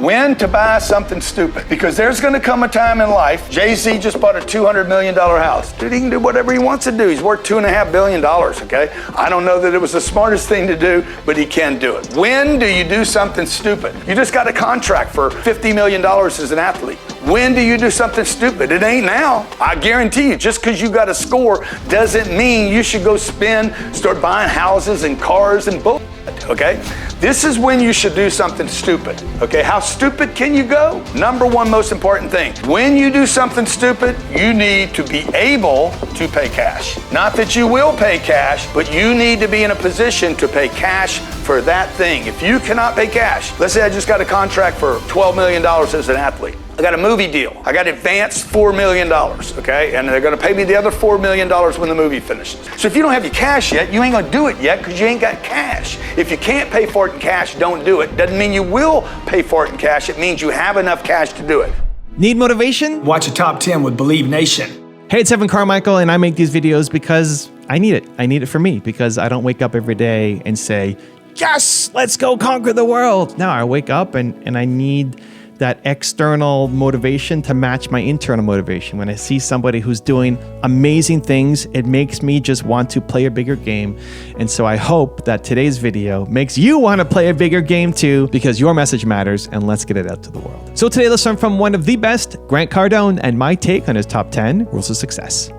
When to buy something stupid. Because there's gonna come a time in life, Jay-Z just bought a $200 million house. Dude, he can do whatever he wants to do. He's worth $2.5 billion, okay? I don't know that it was the smartest thing to do, but he can do it. When do you do something stupid? You just got a contract for $50 million as an athlete. When do you do something stupid? It ain't now. I guarantee you, just because you got a score doesn't mean you should go start buying houses and cars and bull, okay? This is when you should do something stupid, okay? How stupid can you go? Number one most important thing, when you do something stupid, you need to be able to pay cash. Not that you will pay cash, but you need to be in a position to pay cash for that thing. If you cannot pay cash, let's say I just got a contract for $12 million as an athlete. I got a movie deal. I got advanced $4 million, okay? And they're gonna pay me the other $4 million when the movie finishes. So if you don't have your cash yet, you ain't gonna do it yet because you ain't got cash. If you can't pay for it in cash, don't do it. Doesn't mean you will pay for it in cash. It means you have enough cash to do it. Need motivation? Watch a top 10 with Believe Nation. Hey, it's Evan Carmichael, and I make these videos because I need it. I need it for me because I don't wake up every day and say, yes, let's go conquer the world. No, I wake up and I need that external motivation to match my internal motivation. When I see somebody who's doing amazing things, it makes me just want to play a bigger game. And so I hope that today's video makes you want to play a bigger game too, because your message matters, and let's get it out to the world. So today let's learn from one of the best, Grant Cardone, and my take on his top 10 rules of success.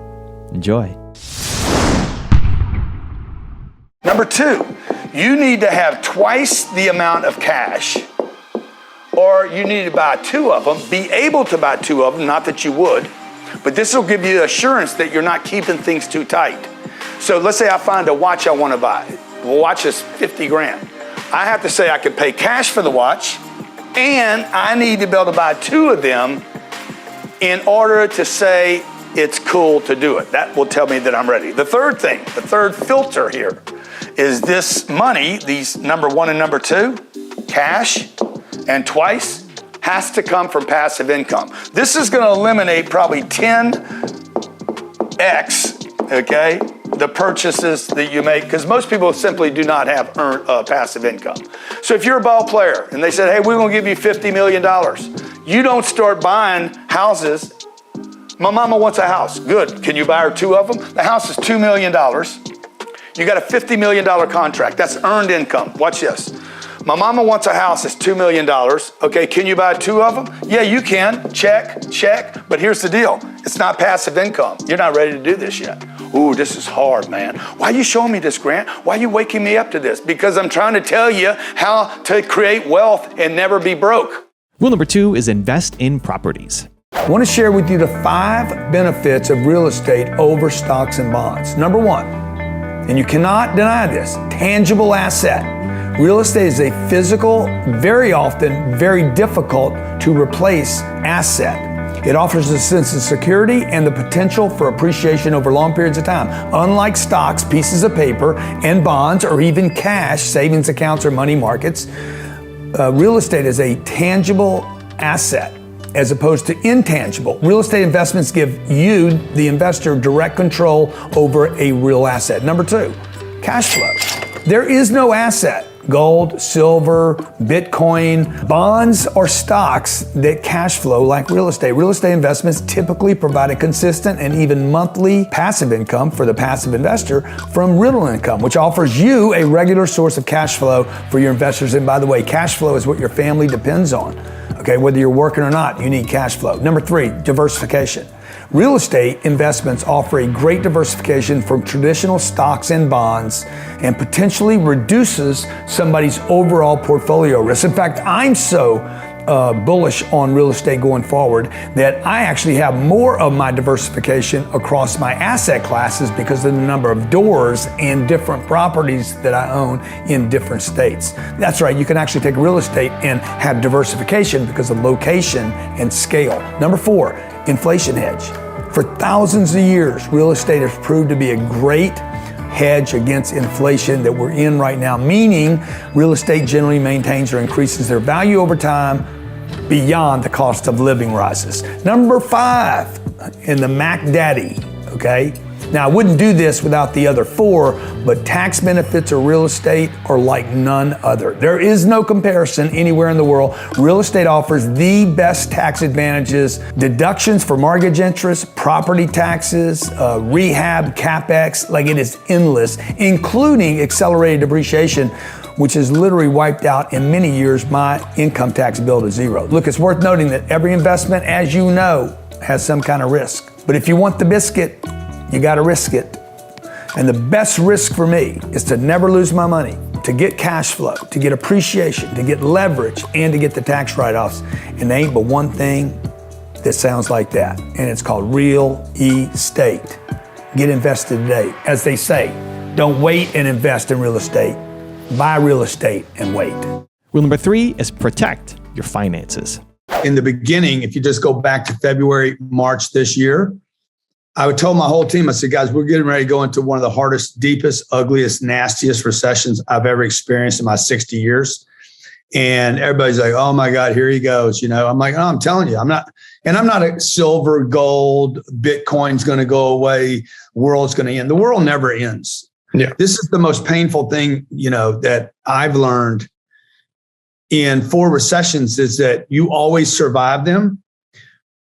Enjoy. Number two, you need to have twice the amount of cash, or you need to buy two of them, be able to buy two of them, not that you would, but this will give you the assurance that you're not keeping things too tight. So let's say I find a watch I want to buy. The watch is 50 grand. I have to say I can pay cash for the watch, and I need to be able to buy two of them in order to say it's cool to do it. That will tell me that I'm ready. The third thing, the third filter here is this money, these number one and number two, cash, and twice, has to come from passive income. This is gonna eliminate probably 10x, okay, the purchases that you make, because most people simply do not have passive income. So if you're a ball player and they said, hey, we're gonna give you $50 million, you don't start buying houses. My mama wants a house. Good, can you buy her two of them? The house is $2 million. You got a $50 million contract. That's earned income. Watch this. My mama wants a house that's $2 million. Okay, can you buy two of them? Yeah, you can. Check, check. But here's the deal. It's not passive income. You're not ready to do this yet. Ooh, this is hard, man. Why are you showing me this, Grant? Why are you waking me up to this? Because I'm trying to tell you how to create wealth and never be broke. Rule number two is invest in properties. I want to share with you the 5 benefits of real estate over stocks and bonds. Number one, and you cannot deny this, tangible asset. Real estate is a physical, very often very difficult to replace asset. It offers a sense of security and the potential for appreciation over long periods of time. Unlike stocks, pieces of paper, and bonds, or even cash, savings accounts, or money markets, real estate is a tangible asset as opposed to intangible. Real estate investments give you, the investor, direct control over a real asset. Number two, cash flow. There is no asset, gold, silver, Bitcoin, bonds, or stocks that cash flow like real estate. Real estate investments typically provide a consistent and even monthly passive income for the passive investor from rental income, which offers you a regular source of cash flow for your investors. And by the way, cash flow is what your family depends on. Okay, whether you're working or not, you need cash flow. Number three, diversification. Real estate investments offer a great diversification from traditional stocks and bonds and potentially reduces somebody's overall portfolio risk. In fact, I'm so bullish on real estate going forward that I actually have more of my diversification across my asset classes because of the number of doors and different properties that I own in different states. That's right, you can actually take real estate and have diversification because of location and scale. Number four, inflation hedge. For thousands of years, real estate has proved to be a great hedge against inflation that we're in right now, meaning real estate generally maintains or increases their value over time beyond the cost of living rises. Number five, in the Mac Daddy, okay, Now, I wouldn't do this without the other 4, but tax benefits of real estate are like none other. There is no comparison anywhere in the world. Real estate offers the best tax advantages, deductions for mortgage interest, property taxes, rehab, CapEx, like it is endless, including accelerated depreciation, which has literally wiped out in many years my income tax bill to zero. Look, it's worth noting that every investment, as you know, has some kind of risk. But if you want the biscuit, you got to risk it. And the best risk for me is to never lose my money, to get cash flow, to get appreciation, to get leverage, and to get the tax write-offs. And there ain't but one thing that sounds like that, and it's called real estate. Get invested today. As they say, don't wait and invest in real estate. Buy real estate and wait. Rule number 3 is protect your finances. In the beginning, if you just go back to February, March this year, I would tell my whole team, I said, guys, we're getting ready to go into one of the hardest, deepest, ugliest, nastiest recessions I've ever experienced in my 60 years. And everybody's like, oh my God, here he goes. I'm like, oh, I'm telling you, I'm not a silver, gold, Bitcoin's going to go away. World's going to end. The world never ends. Yeah. This is the most painful thing, that I've learned in 4 recessions is that you always survive them.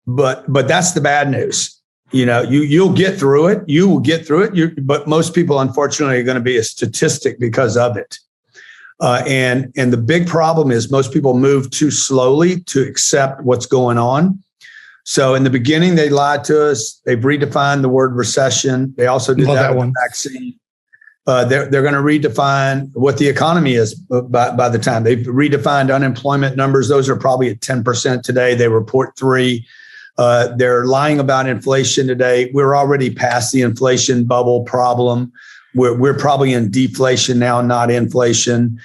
But that's the bad news. You'll get through it. You will get through it. But most people, unfortunately, are going to be a statistic because of it. And the big problem is most people move too slowly to accept what's going on. So in the beginning, they lied to us. They've redefined the word recession. They also did that with the vaccine. They're going to redefine what the economy is by the time they've redefined unemployment numbers. Those are probably at 10% today. They report 3%. They're lying about inflation today. We're already past the inflation bubble problem. We're probably in deflation now, not inflation.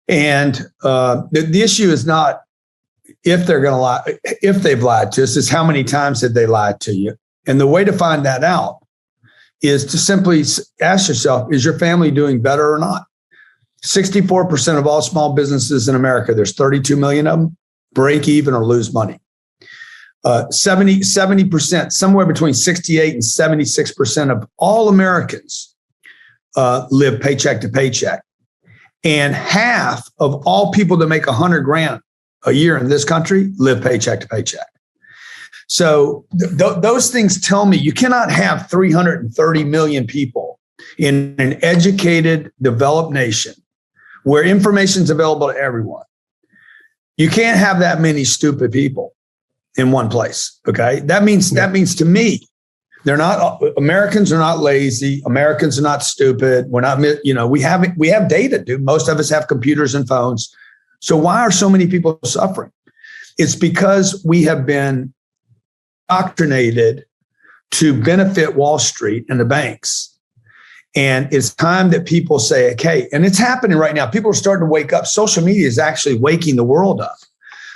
And the issue is not if they're going to lie, if they've lied to us, is how many times have they lied to you? And the way to find that out is to simply ask yourself, is your family doing better or not? 64% of all small businesses in America, there's 32 million of them, break even or lose money. 70%, somewhere between 68 and 76% of all Americans live paycheck to paycheck. And half of all people that make $100,000 a year in this country live paycheck to paycheck. So those things tell me you cannot have 330 million people in an educated, developed nation where information is available to everyone. You can't have that many stupid people in one place. Okay. That means to me, Americans are not lazy. Americans are not stupid. We're not, we have data, dude. Most of us have computers and phones. So why are so many people suffering? It's because we have been indoctrinated to benefit Wall Street and the banks. And it's time that people say, okay, and it's happening right now. People are starting to wake up. Social media is actually waking the world up.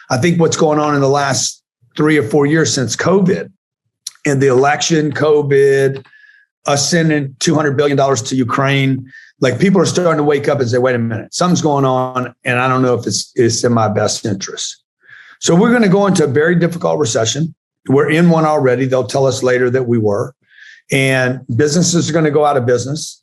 I think what's going on in the last 3 or 4 years since COVID and the election, COVID, us sending $200 billion to Ukraine, like people are starting to wake up and say, wait a minute, something's going on. And I don't know if it's in my best interest. So we're going to go into a very difficult recession. We're in one already. They'll tell us later that we were. And businesses are going to go out of business.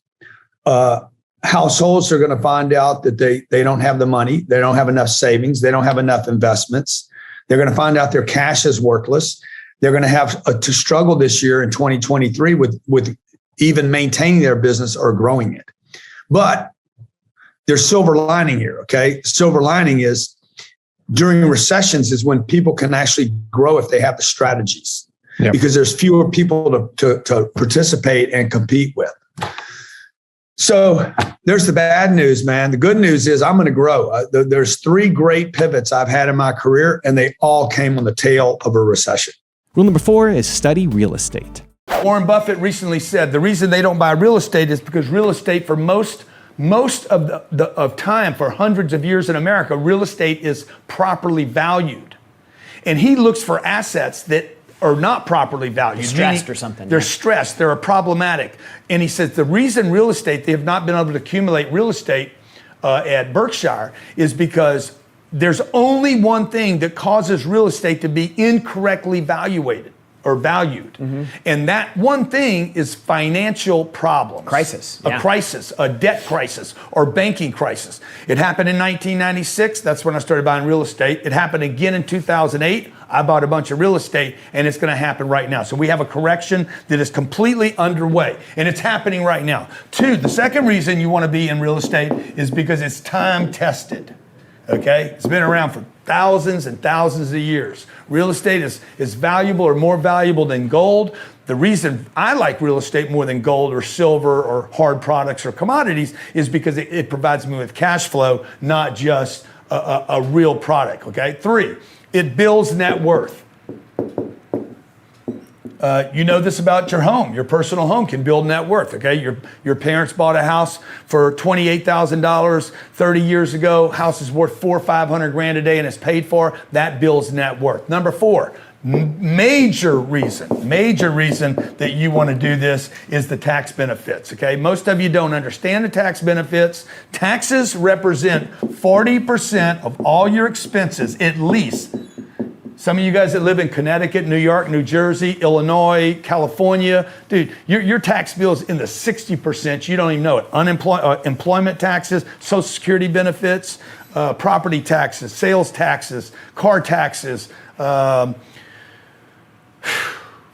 Households are going to find out that they don't have the money. They don't have enough savings. They don't have enough investments. They're going to find out their cash is worthless. They're going to have to struggle this year in 2023 with even maintaining their business or growing it. But there's silver lining here, okay? Silver lining is during recessions is when people can actually grow if they have the strategies. Yep. Because there's fewer people to participate and compete with. So there's the bad news, man. The good news is I'm going to grow. There's 3 great pivots I've had in my career, and they all came on the tail of a recession. Rule number 4 is study real estate. Warren Buffett recently said the reason they don't buy real estate is because real estate for most of time, for hundreds of years in America, real estate is properly valued. And he looks for assets that are not properly valued. Stressed or something. They're stressed, they're problematic. And he says the reason real estate, they have not been able to accumulate real estate at Berkshire is because there's only one thing that causes real estate to be incorrectly valuated. or valued. And that one thing is financial problems. Crisis. A crisis, a debt crisis, or banking crisis. It happened in 1996. That's when I started buying real estate. It happened again in 2008. I bought a bunch of real estate, and it's going to happen right now. So we have a correction that is completely underway, and it's happening right now. Two, the second reason you want to be in real estate is because it's time tested. Okay? It's been around for thousands and thousands of years. Real estate is valuable or more valuable than gold. The reason I like real estate more than gold or silver or hard products or commodities is because it provides me with cash flow, not just a real product. Okay? Three, it builds net worth. You know this about your home. Your personal home can build net worth, okay? Your parents bought a house for $28,000 30 years ago. House is worth $400,000 or $500,000 a day and it's paid for. That builds net worth. Number four, major reason that you want to do this is the tax benefits, okay? Most of you don't understand the tax benefits. Taxes represent 40% of all your expenses, at least. Some of you guys that live in Connecticut, New York, New Jersey, Illinois, California, dude, your tax bill is in the 60%. You don't even know it. Employment taxes, Social Security benefits, property taxes, sales taxes, car taxes. God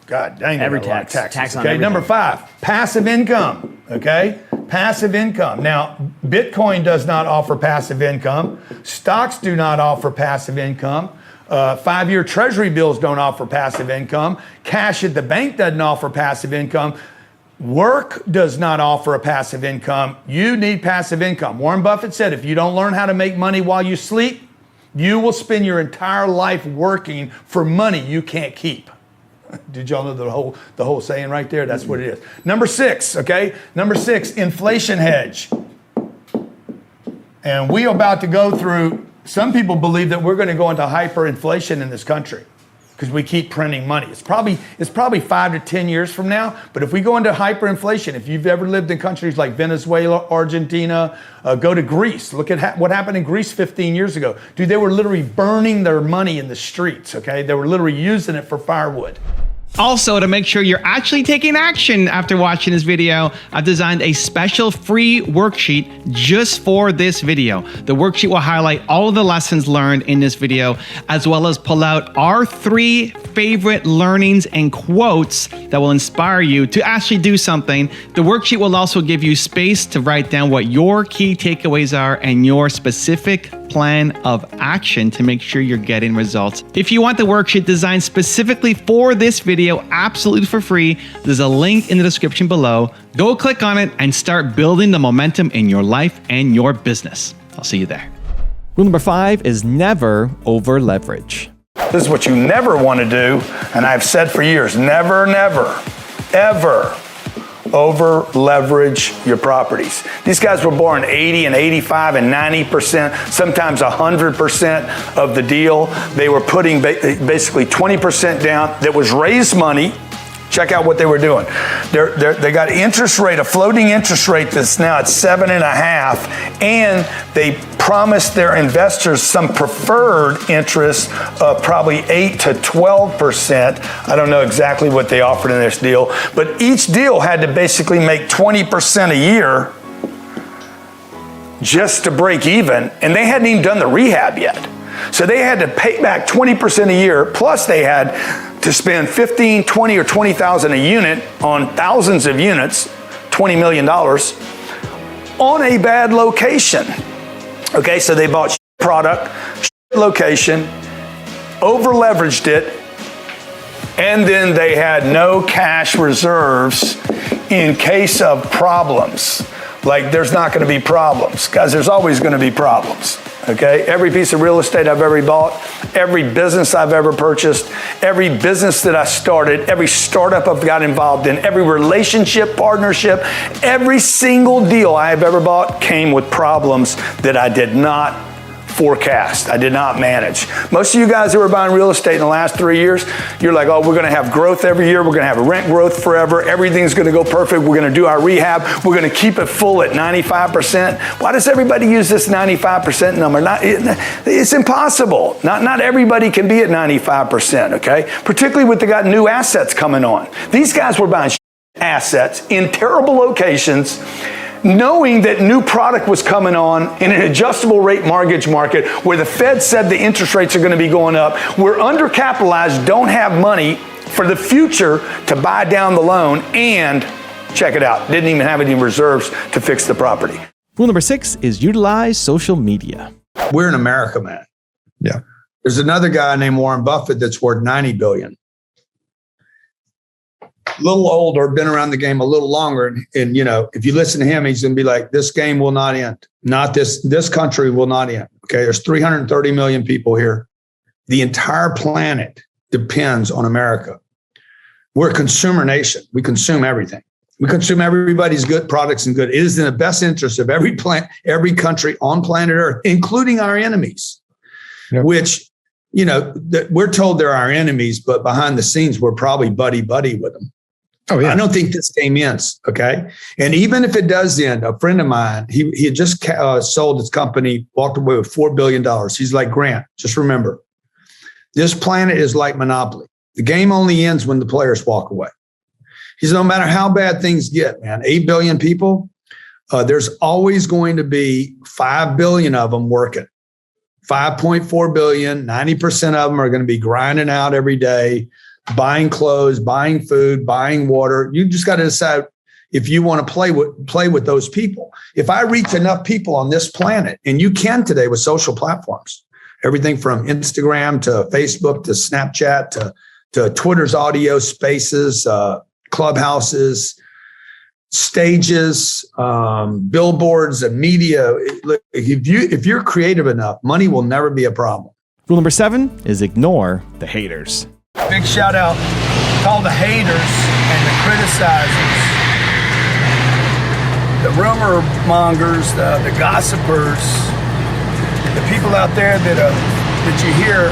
dang, every tax. Tax on okay, everything. number five, passive income. Okay, passive income. Now, Bitcoin does not offer passive income. Stocks do not offer passive income. 5-year treasury bills don't offer passive income. Cash at the bank doesn't offer passive income. Work does not offer a passive income. You need passive income. Warren Buffett said, if you don't learn how to make money while you sleep, you will spend your entire life working for money you can't keep. Did y'all know the whole saying right there? That's what it is. Number six, okay? Number six, inflation hedge. And we are about to go through, some people believe that we're going to go into hyperinflation in this country because we keep printing money. It's probably 5 to 10 years from now, but if we go into hyperinflation, if you've ever lived in countries like Venezuela, Argentina, go to Greece. Look at what happened in Greece 15 years ago. Dude, they were literally burning their money in the streets, okay? They were literally using it for firewood. Also, to make sure you're actually taking action after watching this video, I've designed a special free worksheet just for this video. The worksheet will highlight all of the lessons learned in this video, as well as pull out our 3 favorite learnings and quotes that will inspire you to actually do something. The worksheet will also give you space to write down what your key takeaways are and your specific plan of action to make sure you're getting results. If you want the worksheet designed specifically for this video, absolutely for free, there's a link in the description below. Go click on it and start building the momentum in your life and your business. I'll see you there. Rule number 5 is never over leverage. This is what you never want to do, and I've said for years, never, never, ever over leverage your properties. These guys were born 80 and 85 and 90%, sometimes 100% of the deal. They were putting basically 20% down that was raised money. Check out what they were doing. They got a floating interest rate that's now at 7.5%, and they promised their investors some preferred interest of probably 8 to 12%. I don't know exactly what they offered in this deal, but each deal had to basically make 20% a year just to break even, and they hadn't even done the rehab yet. So they had to pay back 20% a year, plus they had to spend $15,000, $20,000, or $20,000 a unit on thousands of units, $20 million, on a bad location. Okay, so they bought product, location, over leveraged it, and then they had no cash reserves in case of problems. Like, there's not going to be problems. Guys, there's always going to be problems. Okay, every piece of real estate I've ever bought, every business I've ever purchased, every business that I started, every startup I've got involved in, every relationship, partnership, every single deal I have ever bought came with problems that I did not forecast. I did not manage. Most of you guys who are buying real estate in the last 3 years, you're like, oh, we're going to have growth every year. We're going to have rent growth forever. Everything's going to go perfect. We're going to do our rehab. We're going to keep it full at 95%. Why does everybody use this 95% number? It's impossible. Not everybody can be at 95%, okay? Particularly with the new assets coming on. These guys were buying assets in terrible locations, knowing that new product was coming on in an adjustable rate mortgage market where the Fed said the interest rates are going to be going up. We're undercapitalized, don't have money for the future to buy down the loan, and check it out, didn't even have any reserves to fix the property. Rule number 6 is utilize social media. We're in America, man. Yeah. There's another guy named Warren Buffett that's worth $90 billion. A little older, been around the game a little longer. And you know, if you listen to him, he's going to be like, this game will not end. This country will not end. Okay. There's 330 million people here. The entire planet depends on America. We're a consumer nation. We consume everything. We consume everybody's good products and good. It is in the best interest of every country on planet Earth, including our enemies, which, you know, we're told they're our enemies, but behind the scenes, we're probably buddy-buddy with them. Oh, yeah. I don't think this game ends, okay? And even if it does end, a friend of mine, he had just sold his company, walked away with $4 billion. He's like, Grant, just remember, this planet is like Monopoly. The game only ends when the players walk away. He said, no matter how bad things get, man, 8 billion people, there's always going to be 5 billion of them working. 5.4 billion, 90% of them are going to be grinding out every day, buying clothes, buying food, buying water. You just got to decide if you want to play with those people. If I reach enough people on this planet, and you can today with social platforms, everything from Instagram to Facebook to Snapchat to Twitter's audio spaces, clubhouses, stages, billboards, and media. If you're creative enough, money will never be a problem. Rule number 7 is ignore the haters. Big shout out to all the haters and the criticizers, the rumor mongers, the gossipers, the people out there that you hear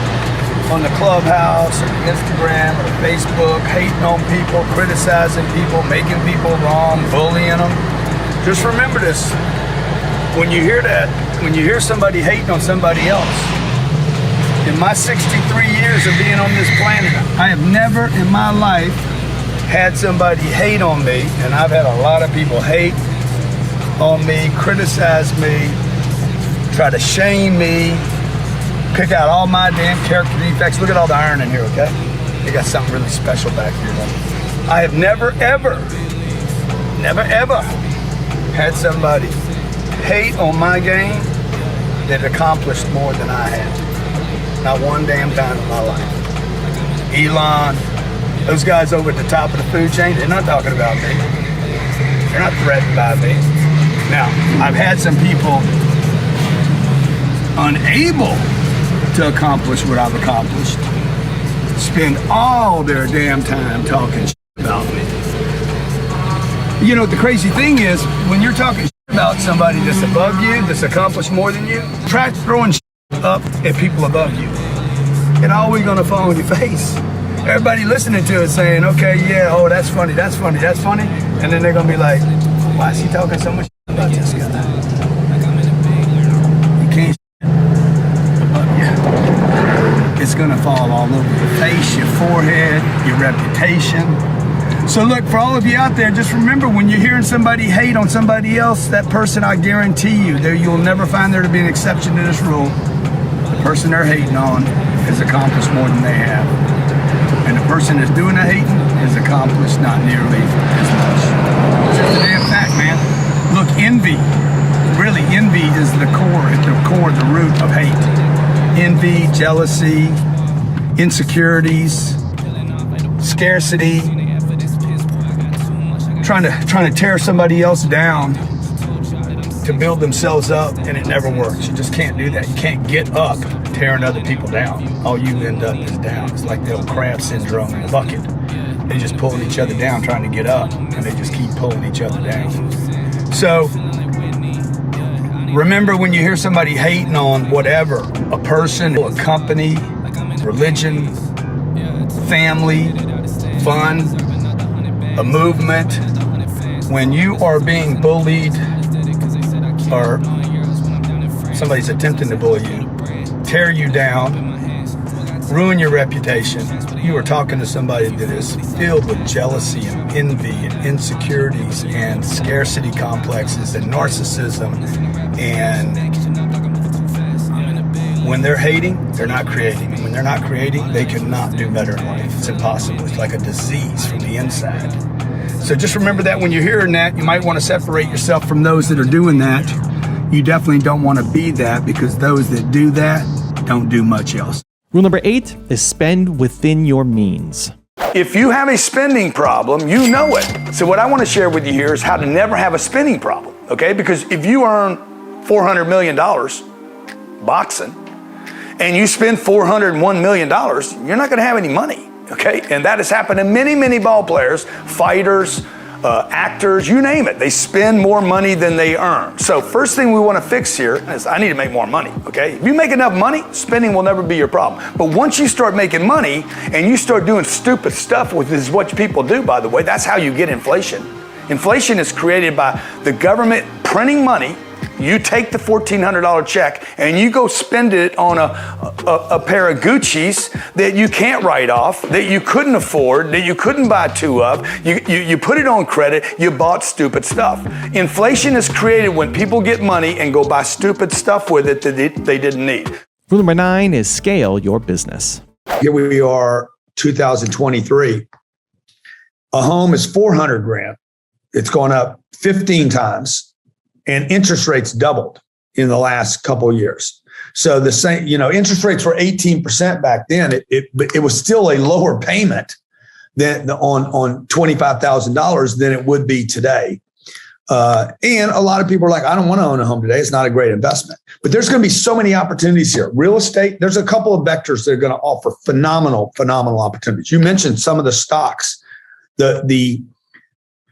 on the Clubhouse or Instagram or Facebook, hating on people, criticizing people, making people wrong, bullying them. Just remember this. When you hear that, when you hear somebody hating on somebody else, in my 63 years of being on this planet, I have never in my life had somebody hate on me, and I've had a lot of people hate on me, criticize me, try to shame me, pick out all my damn character defects. Look at all the iron in here, okay? They got something really special back here. I have never, ever had somebody hate on my game that accomplished more than I had. Not one damn time in my life. Elon, those guys over at the top of the food chain, they're not talking about me. They're not threatened by me. Now, I've had some people unable to accomplish what I've accomplished spend all their damn time talking about me. You know, the crazy thing is, when you're talking about somebody that's above you, that's accomplished more than you, try throwing up at people above you. It's always gonna fall in your face. Everybody listening to it saying, okay, yeah, oh, that's funny, that's funny, that's funny. And then they're gonna be like, why is he talking so much about this guy? You can't above you. It's gonna fall all over your face, your forehead, your reputation. So look, for all of you out there, just remember, when you're hearing somebody hate on somebody else, that person, I guarantee you, you'll never find there to be an exception to this rule. The person they're hating on has accomplished more than they have. And the person that's doing the hating has accomplished not nearly as much. It's just a damn fact, man. Look, envy is the core, the root of hate. Envy, jealousy, insecurities, scarcity, trying to tear somebody else down to build themselves up, and it never works. You just can't do that. You can't get up tearing other people down. All you end up is down. It's like the old crab syndrome in the bucket. They just pulling each other down trying to get up, and they just keep pulling each other down. So Remember, when you hear somebody hating on whatever, a person, a company, religion, family, fun, a movement, when you are being bullied or somebody's attempting to bully you, tear you down, ruin your reputation, you are talking to somebody that is filled with jealousy and envy and insecurities and scarcity complexes and narcissism. And when they're hating, they're not creating. And when they're not creating, they cannot do better in life. It's impossible. It's like a disease from the inside. So just remember that when you're hearing that, you might want to separate yourself from those that are doing that. You definitely don't want to be that, because those that do that don't do much else. Rule number 8 is spend within your means. If you have a spending problem, you know it. So what I want to share with you here is how to never have a spending problem, okay? Because if you earn $400 million boxing and you spend $401 million, you're not going to have any money, okay? And that has happened to many, many ball players, fighters, actors, you name it. They spend more money than they earn. So first thing we want to fix here is I need to make more money, okay? If you make enough money, spending will never be your problem. But once you start making money and you start doing stupid stuff, which is what people do, by the way, that's how you get inflation. Inflation is created by the government printing money. You take the $1,400 check and you go spend it on a pair of Gucci's that you can't write off, that you couldn't afford, that you couldn't buy two of. You put it on credit, you bought stupid stuff. Inflation is created when people get money and go buy stupid stuff with it that they didn't need. Rule number 9 is scale your business. Here we are, 2023. A home is $400,000. It's gone up 15 times. And interest rates doubled in the last couple of years. So the same, interest rates were 18% back then. It was still a lower payment than on $25,000 than it would be today. And a lot of people are like, I don't want to own a home today. It's not a great investment. But there's going to be so many opportunities here. Real estate, there's a couple of vectors that are going to offer phenomenal opportunities. You mentioned some of the stocks, the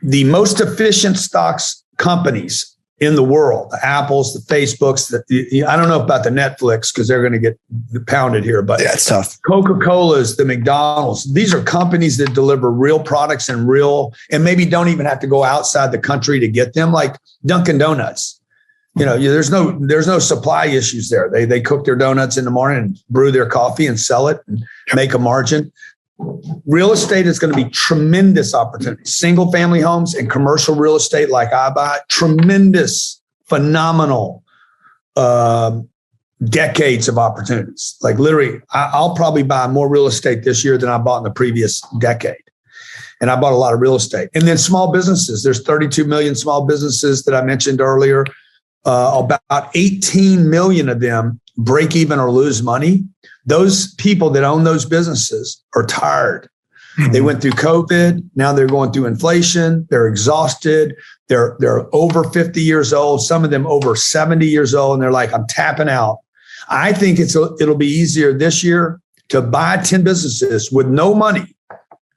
most efficient stocks companies in the world, the Apples, the Facebooks, I don't know about the Netflix because they're going to get pounded here, but yeah, it's tough. Coca-Cola's, the McDonald's, these are companies that deliver real products and maybe don't even have to go outside the country to get them, like Dunkin' Donuts. There's no supply issues there. They cook their donuts in the morning and brew their coffee and sell it and make a margin. Real estate is going to be tremendous opportunities. Single family homes and commercial real estate like I buy, tremendous, phenomenal decades of opportunities. Like literally, I'll probably buy more real estate this year than I bought in the previous decade. And I bought a lot of real estate. And then small businesses. There's 32 million small businesses that I mentioned earlier. About 18 million of them break even or lose money. Those people that own those businesses are tired. They went through COVID. Now they're going through inflation. They're exhausted. They're over 50 years old. Some of them over 70 years old. And they're like, I'm tapping out. I think it'll be easier this year to buy 10 businesses with no money.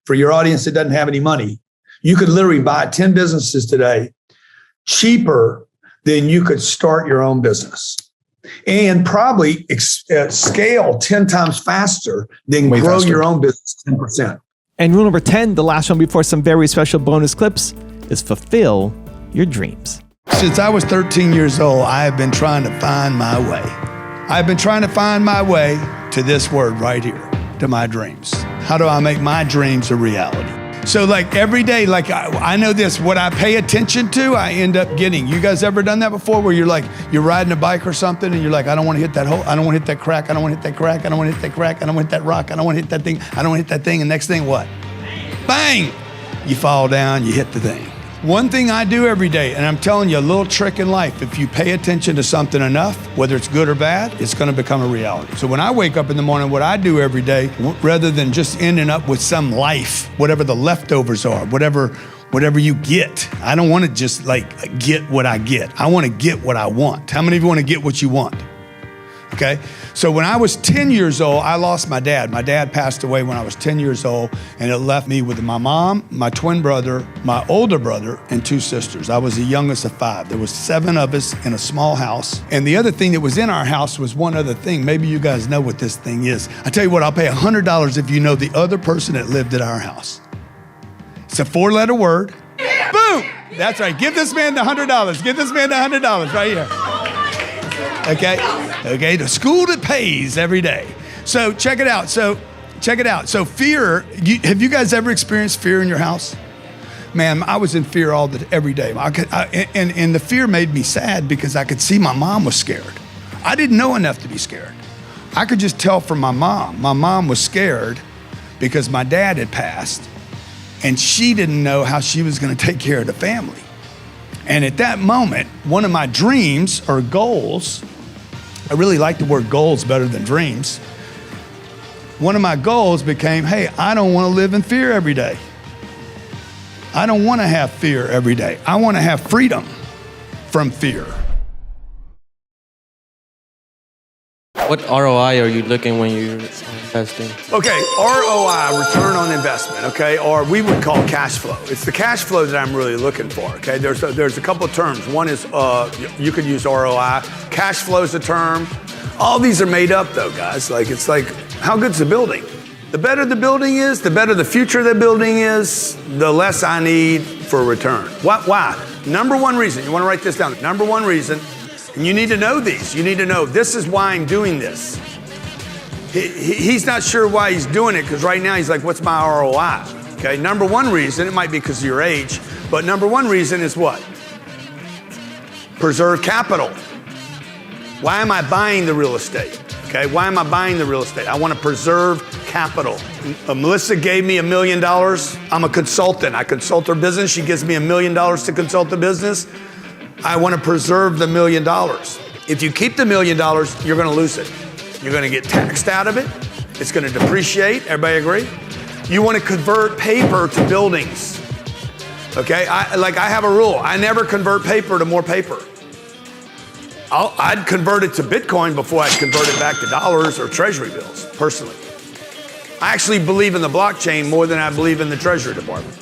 For your audience that doesn't have any money, you could literally buy 10 businesses today cheaper than you could start your own business. And probably scale 10 times faster than grow your own business 10%. And rule number 10, the last one before some very special bonus clips, is fulfill your dreams. Since I was 13 years old, I have been trying to find my way. I've been trying to find my way to this word right here, to my dreams. How do I make my dreams a reality? So like every day, like I know this, what I pay attention to, I end up getting. You guys ever done that before where you're riding a bike or something and you're like, I don't want to hit that hole. I don't want to hit that crack. I don't want to hit that crack. I don't want to hit that crack. I don't want to hit that rock. I don't want to hit that thing. I don't want to hit that thing. And next thing, what? Bang! You fall down, you hit the thing. One thing I do every day, and I'm telling you a little trick in life, if you pay attention to something enough, whether it's good or bad, it's going to become a reality. So when I wake up in the morning, what I do every day, rather than just ending up with some life, whatever the leftovers are, whatever you get, I don't want to just like get what I get. I want to get what I want. How many of you want to get what you want? Okay. So when I was 10 years old, I lost my dad. My dad passed away when I was 10 years old, and it left me with my mom, my twin brother, my older brother, and 2 sisters. I was the youngest of 5. There was 7 of us in a small house. And the other thing that was in our house was one other thing. Maybe you guys know what this thing is. I tell you what, I'll pay $100 if you know the other person that lived at our house. It's a 4-letter word. Boom! That's right. Give this man the $100. Give this man the $100 right here. Okay, the school that pays every day. So check it out. So fear, have you guys ever experienced fear in your house? Man, I was in fear every day. And the fear made me sad because I could see my mom was scared. I didn't know enough to be scared. I could just tell from my mom. My mom was scared because my dad had passed and she didn't know how she was going to take care of the family. And at that moment, one of my dreams or goals, I really like the word goals better than dreams. One of my goals became, hey, I don't want to live in fear every day. I don't want to have fear every day. I want to have freedom from fear. What ROI are you looking when you're investing? Okay, ROI, return on investment, okay, or we would call cash flow. It's the cash flow that I'm really looking for, okay? There's a couple of terms. One is, you could use ROI. Cash flow is a term. All these are made up though, guys. It's like, how good's the building? The better the building is, the better the future of the building is, the less I need for return. Why? Number one reason, you wanna write this down. Number one reason, and you need to know these. You need to know, this is why I'm doing this. He's not sure why he's doing it because right now he's like, what's my ROI? Okay, number one reason, it might be because of your age, but number one reason is what? Preserve capital. Why am I buying the real estate? Okay, why am I buying the real estate? I want to preserve capital. Melissa gave me $1 million. I'm a consultant. I consult her business. She gives me $1 million to consult the business. I want to preserve the $1 million. If you keep the $1 million, you're going to lose it. You're going to get taxed out of it. It's going to depreciate. Everybody agree? You want to convert paper to buildings. Okay, I have a rule. I never convert paper to more paper. I'd convert it to Bitcoin before I'd convert it back to dollars or treasury bills, personally. I actually believe in the blockchain more than I believe in the Treasury Department.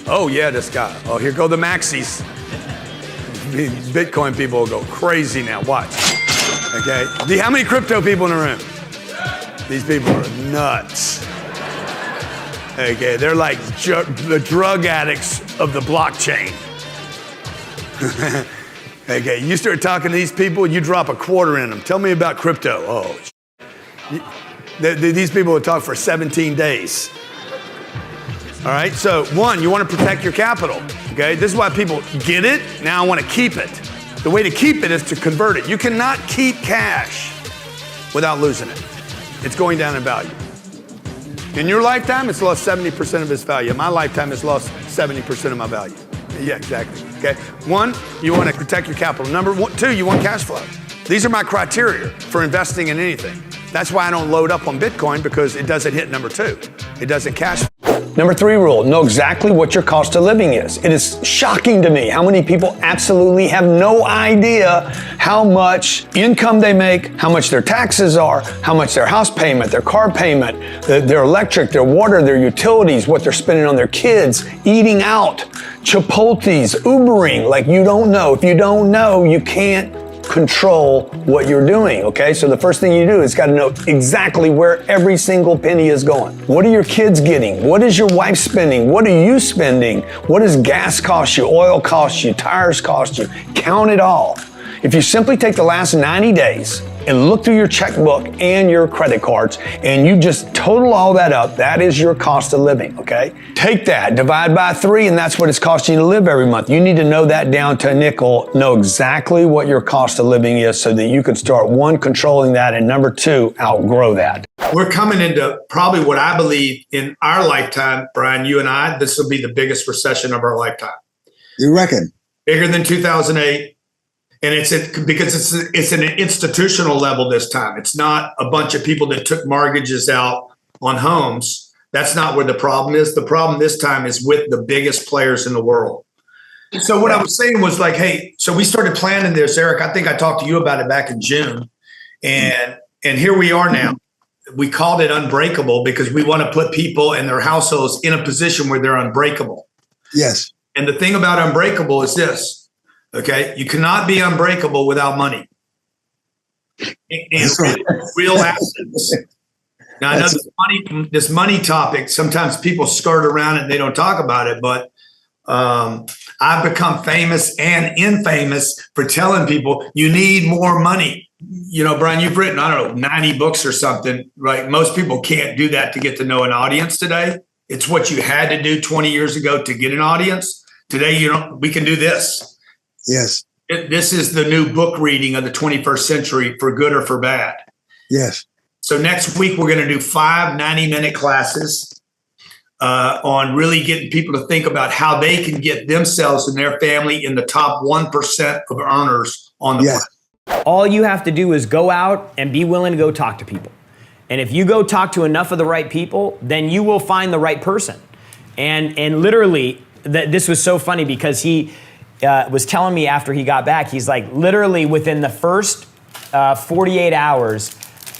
Oh yeah, this guy. Oh, here go the maxis. Bitcoin people will go crazy now, watch. Okay, how many crypto people in the room? These people are nuts. Okay, they're like the drug addicts of the blockchain. Okay, you start talking to these people, you drop a quarter in them. Tell me about crypto. Oh, these people will talk for 17 days. All right, so one, you want to protect your capital, okay? This is why people get it, now I want to keep it. The way to keep it is to convert it. You cannot keep cash without losing it. It's going down in value. In your lifetime, it's lost 70% of its value. In my lifetime, it's lost 70% of my value. Yeah, exactly, okay? One, you want to protect your capital. Number 2, you want cash flow. These are my criteria for investing in anything. That's why I don't load up on Bitcoin, because it doesn't hit number 2. It doesn't cash. Number 3 rule, know exactly what your cost of living is. It is shocking to me how many people absolutely have no idea how much income they make, how much their taxes are, how much their house payment, their car payment, their electric, their water, their utilities, what they're spending on their kids, eating out, Chipotle's, Ubering, like you don't know. If you don't know, you can't control what you're doing, okay? So the first thing you do is got to know exactly where every single penny is going. What are your kids getting? What is your wife spending? What are you spending? What does gas cost you? Oil cost you? Tires cost you? Count it all. If you simply take the last 90 days and look through your checkbook and your credit cards and you just total all that up, that is your cost of living, okay? Take that, divide by 3, and that's what it's costing you to live every month. You need to know that down to a nickel, know exactly what your cost of living is so that you can start, 1, controlling that, and number 2, outgrow that. We're coming into probably what I believe in our lifetime, Brian, you and I, this will be the biggest recession of our lifetime. You reckon? Bigger than 2008. And because it's an institutional level this time. It's not a bunch of people that took mortgages out on homes. That's not where the problem is. The problem this time is with the biggest players in the world. So what I was saying was like, hey, so we started planning this, Eric. I think I talked to you about it back in June. And here we are now. We called it Unbreakable because we want to put people and their households in a position where they're unbreakable. Yes. And the thing about Unbreakable is this, okay? You cannot be unbreakable without money and real assets. Now, I know this money topic, sometimes people skirt around it and they don't talk about it, but I've become famous and infamous for telling people you need more money. You know, Brian, you've written, I don't know, 90 books or something, right? Most people can't do that to get to know an audience today. It's what you had to do 20 years ago to get an audience. Today, we can do this. Yes. This is the new book reading of the 21st century, for good or for bad. Yes. So next week, we're going to do 5 90-minute classes on really getting people to think about how they can get themselves and their family in the top 1% of earners on the planet. All you have to do is go out and be willing to go talk to people. And if you go talk to enough of the right people, then you will find the right person. And literally, this was so funny because he was telling me after he got back, he's like, literally within the first 48 hours,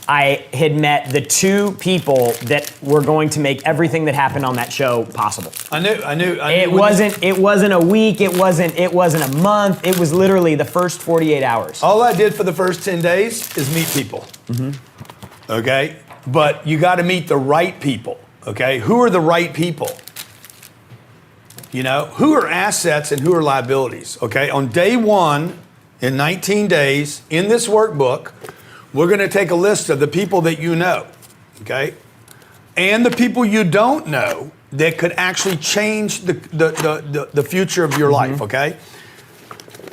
I had met the 2 people that were going to make everything that happened on that show possible. I knew. It wasn't a week. It wasn't a month. It was literally the first 48 hours. All I did for the first 10 days is meet people. Okay? But you got to meet the right people. Okay? Who are the right people? You know, who are assets and who are liabilities? Okay? On day 1, in 19 days, in this workbook, we're going to take a list of the people that you know, okay? And the people you don't know that could actually change the future of your life, okay?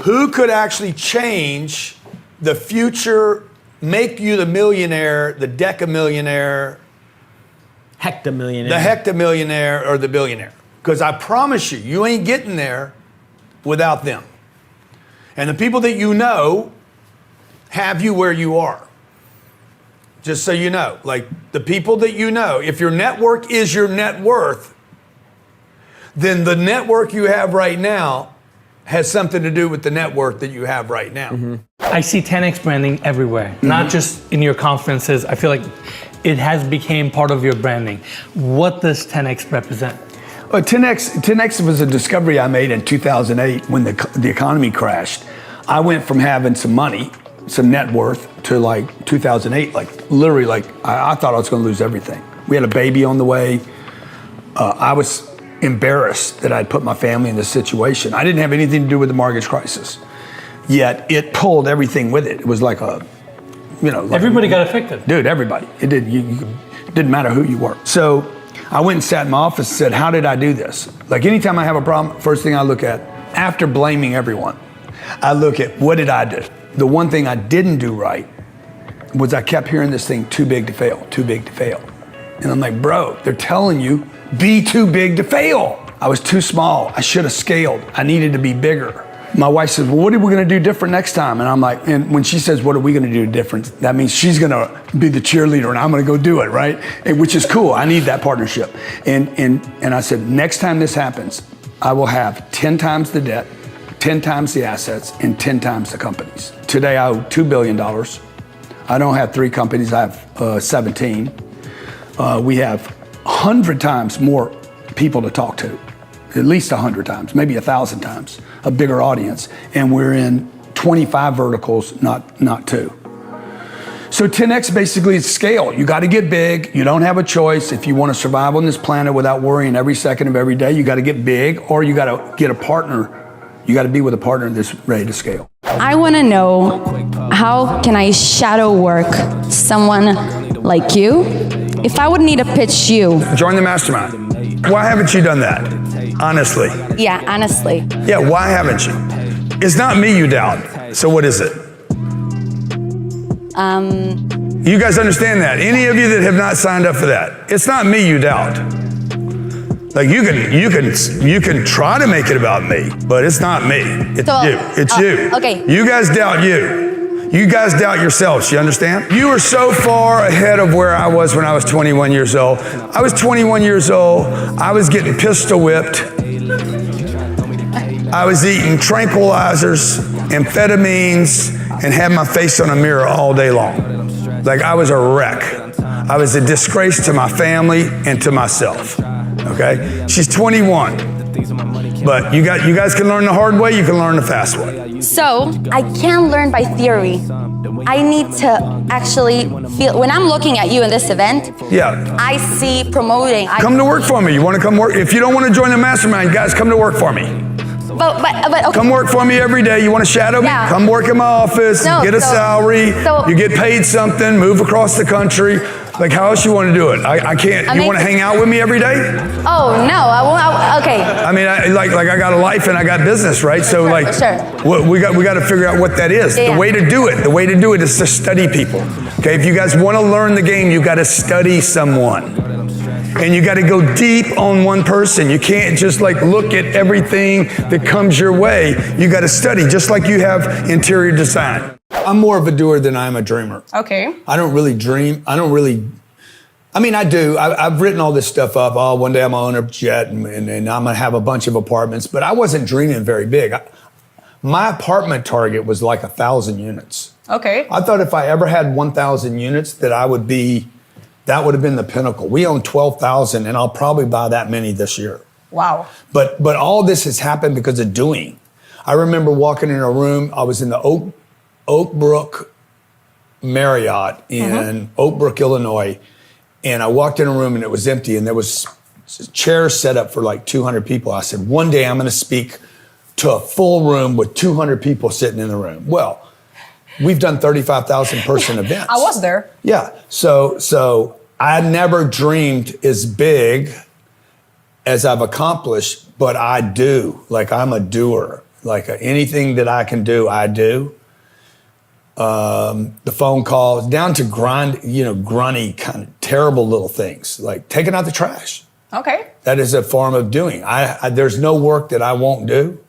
Who could actually change the future, make you the millionaire, the decamillionaire, Hectamillionaire. the hectamillionaire, or the billionaire? Because I promise you ain't getting there without them. And the people that you know have you where you are. Just so you know, like the people that you know, if your network is your net worth, then the network you have right now has something to do with the network that you have right now. I see 10X branding everywhere, not just in your conferences. I feel like it has become part of your branding. What does 10X represent? 10X was a discovery I made in 2008 when the economy crashed. I went from having some money, some net worth, to like 2008, like literally, like I thought I was going to lose everything. We had a baby on the way. I was embarrassed that I'd put my family in this situation. I didn't have anything to do with the mortgage crisis, yet it pulled everything with it. It was like a, you know, like Everybody got affected. Dude, everybody. It did. It didn't matter who you were. So I went and sat in my office and said, how did I do this? Like anytime I have a problem, first thing I look at, after blaming everyone, I look at what did I do? The one thing I didn't do right was I kept hearing this thing, too big to fail, too big to fail. And I'm like, bro, they're telling you, be too big to fail. I was too small. I should have scaled. I needed to be bigger. My wife says, well, what are we going to do different next time? And I'm like, and when she says, what are we going to do different? That means she's going to be the cheerleader and I'm going to go do it, right? And, which is cool. I need that partnership. And I said, next time this happens, I will have 10 times the debt, 10 times the assets, and 10 times the companies. Today I owe $2 billion. I don't have 3 companies, I have 17. We have 100 times more people to talk to, at least 100 times, maybe 1,000 times, a bigger audience. And we're in 25 verticals, not 2. So 10X basically is scale. You got to get big. You don't have a choice. If you want to survive on this planet without worrying every second of every day, you got to get big, or you got to get a partner. You got to be with a partner that's ready to scale. I want to know, how can I shadow work someone like you? If I would need to pitch you. Join the mastermind. Why haven't you done that? Honestly. Yeah, honestly. Yeah, why haven't you? It's not me you doubt. So what is it? You guys understand that? Any of you that have not signed up for that, it's not me you doubt. Like you can try to make it about me, but it's not me. It's you. It's you. Okay. You guys doubt you. You guys doubt yourselves. You understand? You are so far ahead of where I was when I was 21 years old. I was 21 years old. I was getting pistol whipped. I was eating tranquilizers, amphetamines, and had my face on a mirror all day long. Like I was a wreck. I was a disgrace to my family and to myself. Okay? She's 21. But you guys can learn the hard way, you can learn the fast way. So I can't learn by theory. I need to actually feel, when I'm looking at you in this event, Yeah. I see promoting. Come to work for me. You want to come work? If you don't want to join the mastermind, guys, come to work for me. But okay. Come work for me every day. You want to shadow me? Yeah. Come work in my office, No, get a salary, you get paid something, move across the country. Like, how else you want to do it? I can't. You want to hang out with me every day? Oh, no, I won't. Okay. I mean, I got a life and I got business, right? So we got to figure out what that is. Yeah. The way to do it is to study people. Okay, if you guys want to learn the game, you got to study someone. And you got to go deep on one person. You can't just like look at everything that comes your way. You got to study, just like you have interior design. I'm more of a doer than I'm a dreamer. Okay. I don't really dream. I mean, I do. I've written all this stuff up. Oh, one day I'm going to own a jet and I'm going to have a bunch of apartments. But I wasn't dreaming very big. My apartment target was like 1,000 units. Okay. I thought if I ever had 1,000 units that that would have been the pinnacle. We own 12,000 and I'll probably buy that many this year. Wow. But all this has happened because of doing. I remember walking in a room. I was in the Oak Brook Marriott in Oak Brook, Illinois. And I walked in a room and it was empty and there was chairs set up for like 200 people. I said, one day I'm going to speak to a full room with 200 people sitting in the room. Well, we've done 35,000 person events. I was there. Yeah. So I never dreamed as big as I've accomplished, but I do. Like I'm a doer. Like anything that I can do, I do. The phone calls, down to grunty, kind of terrible little things, like taking out the trash. Okay. That is a form of doing. There's no work that I won't do.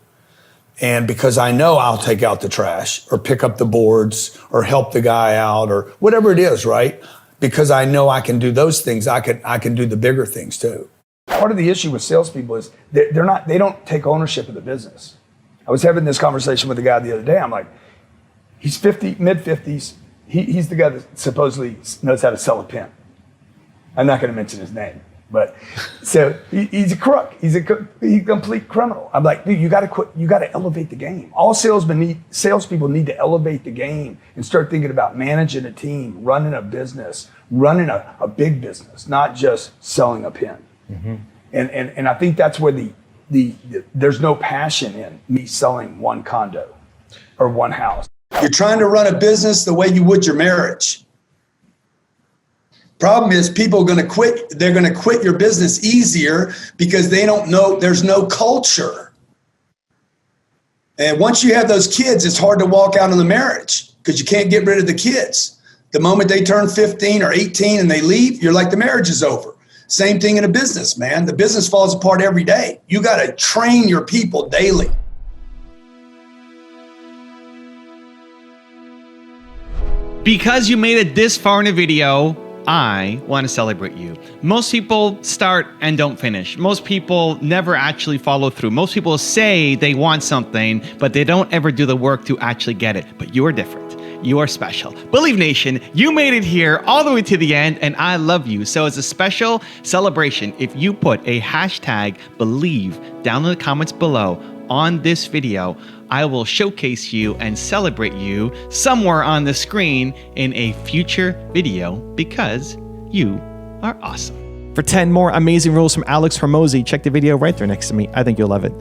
And because I know I'll take out the trash or pick up the boards or help the guy out or whatever it is, right? Because I know I can do those things, I can do the bigger things too. Part of the issue with salespeople is they don't take ownership of the business. I was having this conversation with a guy the other day. I'm like, he's 50, mid-50s. He's the guy that supposedly knows how to sell a pen. I'm not going to mention his name, but so he's a crook. He's a complete criminal. I'm like, dude, you got to quit. You got to elevate the game. All salespeople need to elevate the game and start thinking about managing a team, running a business, running a big business, not just selling a pen. Mm-hmm. And I think that's where there's no passion in me selling one condo or one house. You're trying to run a business the way you would your marriage. Problem is, people are going to quit. They're going to quit your business easier because they don't know, there's no culture. And once you have those kids, it's hard to walk out of the marriage because you can't get rid of the kids. The moment they turn 15 or 18 and they leave, you're like, the marriage is over. Same thing in a business, man. The business falls apart every day. You got to train your people daily. Because you made it this far in a video, I want to celebrate you. Most people start and don't finish. Most people never actually follow through. Most people say they want something, but they don't ever do the work to actually get it. But you are different. You are special. Believe Nation, you made it here all the way to the end, and I love you. So as a special celebration, if you put a hashtag believe down in the comments below on this video, I will showcase you and celebrate you somewhere on the screen in a future video because you are awesome. For 10 more amazing rules from Alex Hormozi, check the video right there next to me. I think you'll love it.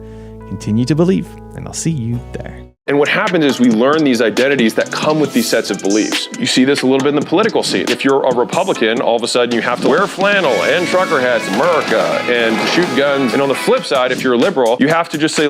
Continue to believe, and I'll see you there. And what happens is we learn these identities that come with these sets of beliefs. You see this a little bit in the political scene. If you're a Republican, all of a sudden you have to wear flannel and trucker hats, America, and shoot guns. And on the flip side, if you're a liberal, you have to just say,